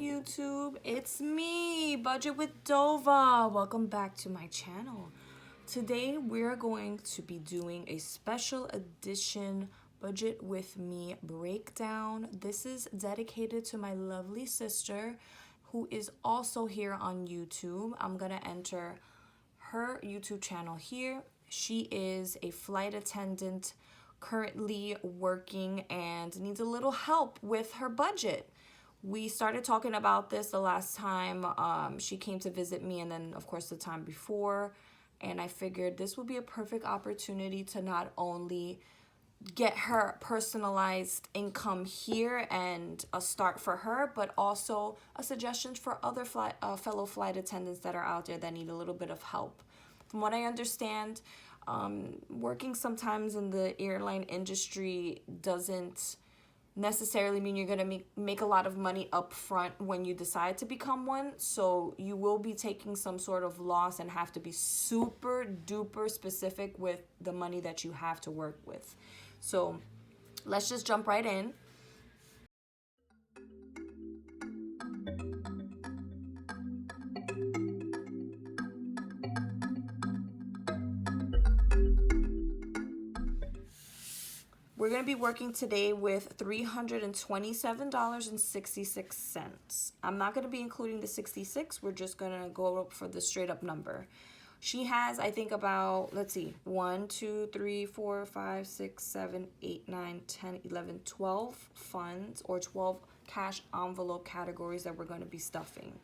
YouTube, it's me, Budget with Doughva. Welcome back to my channel. Today we're going to be doing a special edition Budget with Me breakdown. This is dedicated to my lovely sister who is also here on YouTube. I'm gonna enter her YouTube channel here. She is a flight attendant currently working and needs a little help with her budget. We started talking about this the last time she came to visit me, and then of course the time before, and I figured this would be a perfect opportunity to not only get her personalized income here and a start for her, but also a suggestion for other fellow flight attendants that are out there that need a little bit of help. From what I understand, working sometimes in the airline industry doesn't necessarily mean you're going to make a lot of money up front when you decide to become one. So you will be taking some sort of loss and have to be super duper specific with the money that you have to work with. So let's just jump right in. We're going to be working today with $327.66. I'm not going to be including the 66. We're just going to go up for the straight up number. She has, I think, about, let's see, 1, 2, 3, 4, 5, 6, 7, 8, 9, 10, 11, 12 funds or 12 cash envelope categories that we're going to be stuffing.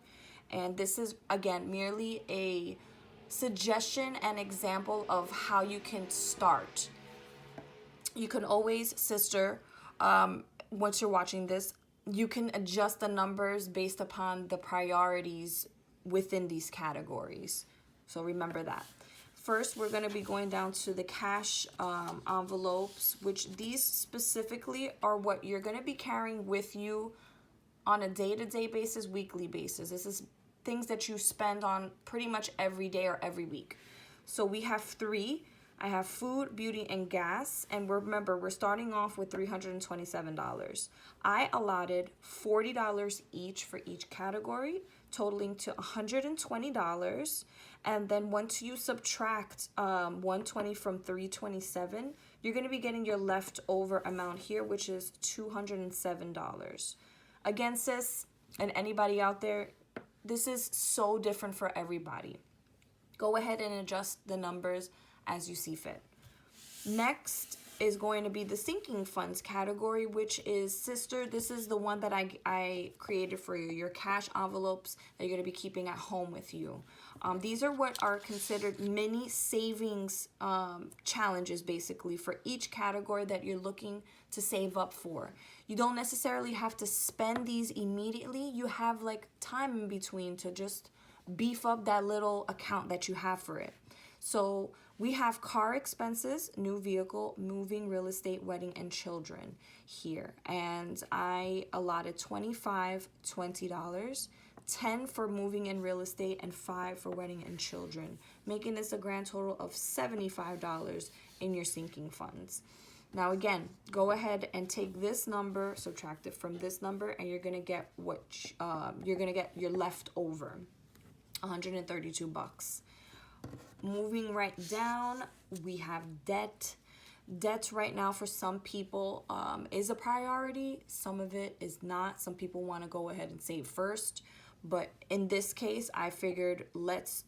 And this is, again, merely a suggestion and example of how you can start. You can always, sister, once you're watching this, you can adjust the numbers based upon the priorities within these categories. So remember that. First, we're going to be going down to the cash envelopes, which these specifically are what you're going to be carrying with you on a day-to-day basis, weekly basis. This is things that you spend on pretty much every day or every week. So we have 3. I have food, beauty, and gas. And remember, we're starting off with $327. I allotted $40 each for each category, totaling to $120. And then once you subtract $120 from $327, you're going to be getting your leftover amount here, which is $207. Again, sis, and anybody out there, this is so different for everybody. Go ahead and adjust the numbers as you see fit. Next is going to be the sinking funds category, which is, sister, this is the one that I created for you, your cash envelopes that you're going to be keeping at home with you. These are what are considered mini savings challenges, basically, for each category that you're looking to save up for. You don't necessarily have to spend these immediately. You have like time in between to just beef up that little account that you have for it. So we have car expenses, new vehicle, moving, real estate, wedding, and children here. And I allotted $25, $20, $10 for moving and real estate, and $5 for wedding and children, making this a grand total of $75 in your sinking funds. Now again, go ahead and take this number, subtract it from this number, and you're gonna get what you're gonna get your leftover, $132. Moving right down, we have debt. Debt right now for some people is a priority. Some of it is not. Some people want to go ahead and save first. But in this case, I figured let's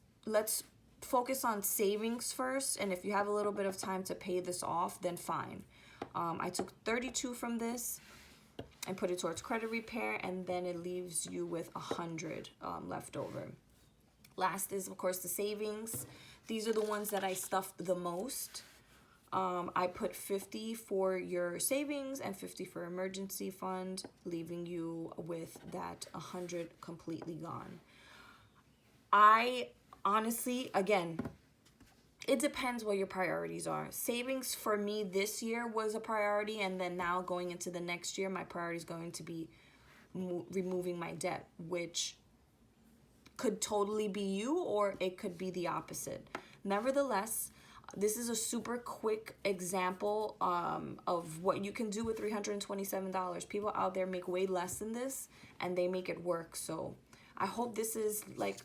focus on savings first. And if you have a little bit of time to pay this off, then fine. I took 32 from this and put it towards credit repair, and then it leaves you with 100 left over. Last is, of course, the savings. These are the ones that I stuffed the most. I put 50 for your savings and 50 for emergency fund, leaving you with that 100 completely gone. I honestly, again, it depends what your priorities are. Savings for me this year was a priority, and then now going into the next year, my priority is going to be removing my debt, which could totally be you, or it could be the opposite. Nevertheless, This is a super quick example of what you can do with $327. People out there make way less than this and they make it work. So I hope this is like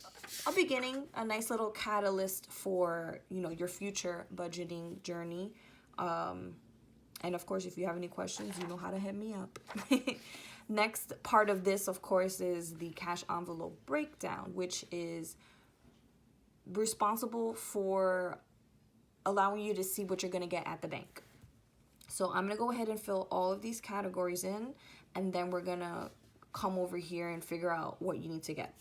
a beginning, a nice little catalyst for, you know, your future budgeting journey. And of course, if you have any questions, you know how to hit me up. Next part of this, of course, is the cash envelope breakdown, which is responsible for allowing you to see what you're going to get at the bank. So I'm going to go ahead and fill all of these categories in, and then we're going to come over here and figure out what you need to get.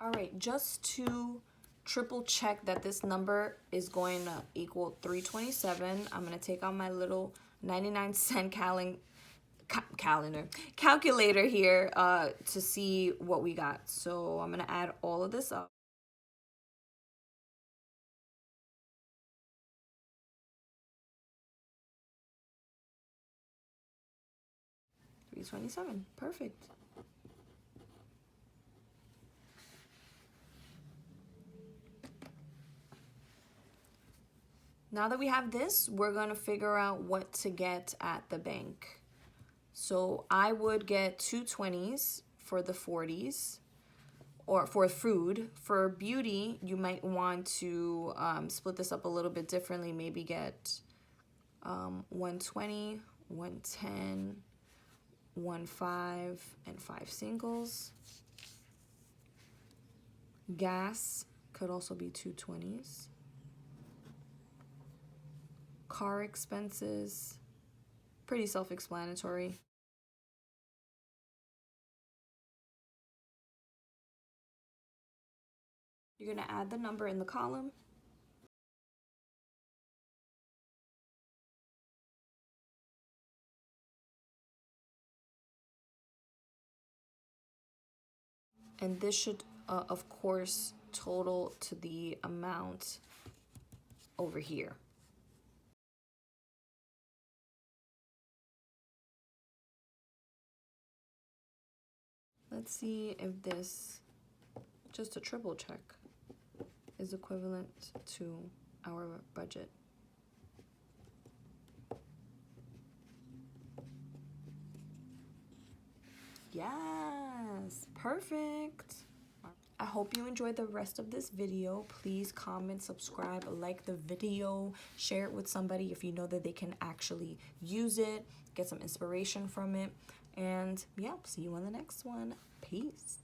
All right, just to triple check that this number is going to equal 327, I'm going to take out my little 99-cent calculator here to see what we got. So I'm going to add all of this up. $327, perfect. Now that we have this, we're gonna figure out what to get at the bank. So I would get 2 20s for the 40s, or for food. For beauty, you might want to split this up a little bit differently. Maybe get 120, 110, 1.5, and 5 singles. Gas could also be 2 20s. Car expenses, pretty self-explanatory. You're gonna add the number in the column. And this should, of course, total to the amount over here. Let's see if this, just a triple check, is equivalent to our budget. Yes, perfect. I hope you enjoyed the rest of this video. Please comment, subscribe, like the video, share it with somebody if you know that they can actually use it, get some inspiration from it. And yeah, see you on the next one. Peace.